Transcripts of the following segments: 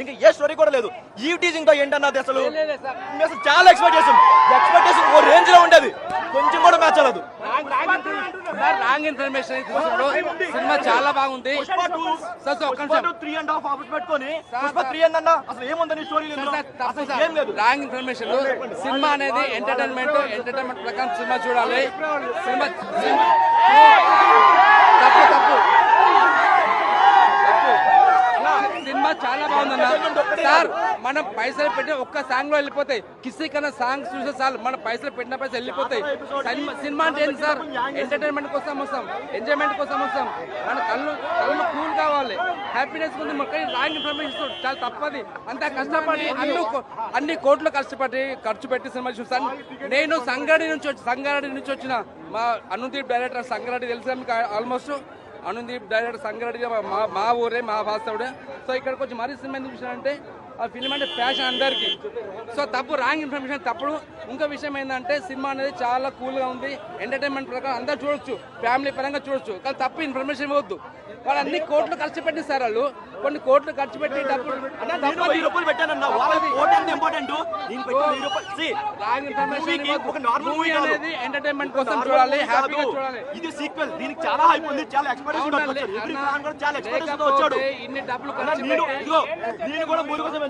ఇంకా ఏ స్టోరీ కూడా లేదు. ఈ టీజింగ్ తో ఏంటన్నది అసలు చాలా ఎక్స్పెక్టేషన్ ఓ రేంజ్ లో ఉండేది, కొంచెం కూడా మ్యాచ్ అవ్వదు. రాంగ్ ఇన్ఫర్మేషన్ సినిమా చాలా బాగుంది. 3.5 అవర్స్ పెట్టుకొని పుష్ప 3 అన్న అసలు ఏముందని స్టోరీ లేదు. Wrong information. సినిమా అనేది ఎంటర్టైన్మెంట్ ప్రకారం సినిమా చూడాలి. సినిమా తప్పు సినిమా చాలా బాగుందన్న సార్. మనం పైసలు పెట్టి ఒక్క సాంగ్ లో వెళ్ళిపోతాయి. కిసి కన్నా సాంగ్ చూసే చాలు, మన పైసలు పెట్టిన పైసలు వెళ్ళిపోతాయి. సినిమా అంటే ఏంటి సార్? ఎంటర్టైన్మెంట్ కోసం వస్తాం, ఎంజాయ్మెంట్ కోసం వస్తాం. మన కళ్ళు కూల్ కావాలి, హ్యాపీనెస్ ఉంది. మొక్క రాంగ్ ఇన్ఫర్మేషన్ చాలా తప్పది. అంతా కష్టపడి అన్ని కోట్లు ఖర్చు పెట్టి సినిమా చూస్తాను. నేను సంగారెడ్డి నుంచి వచ్చిన మా అనుదీప్ డైరెక్టర్. సంగారెడ్డి తెలుసా మీకు? ఆల్మోస్ట్ అనుదీప్ డైరెక్టర్ సంగారెడ్డి మా ఊరే, మా భాషవుడే. సో ఇక్కడికి వచ్చి మరీ సినిమా ఎందుకు చూసానంటే ఆ ఫిల్మ్ అంటే ప్యాషన్ అందరికీ. సో తప్పు, రాంగ్ ఇన్ఫర్మేషన్ తప్పుడు. ఇంకో విషయం ఏంటంటే సినిమా అనేది చాలా కూల్గా ఉంది. ఎంటర్టైన్మెంట్ ప్రకారం అందరూ చూడొచ్చు, ఫ్యామిలీ పరంగా చూడొచ్చు. కానీ తప్పు ఇన్ఫర్మేషన్ ఇవ్వద్దు. వాళ్ళు అన్ని కోట్లు ఖర్చు పెట్టిస్తారు. వాళ్ళు కొన్ని కోట్లు ఖర్చు పెట్టి డబ్బులు అనేది ఎంటర్టైన్మెంట్ కోసం చూడాలి, హ్యాపీగా చూడాలి. ఇది సీక్వెల్, దీనికి చాలా హైప్ ఉంది, చాలా ఎక్స్పెక్టేషన్ వచ్చాడు. ఇన్ని డబ్బులు నేను కూడా మూడు కోసం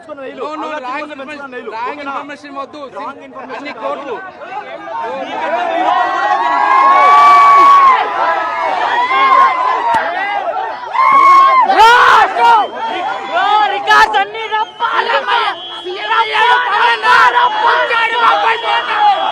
రాంగ్ ఇన్ఫర్మేషన్ వద్దు. అన్ని కోట్లు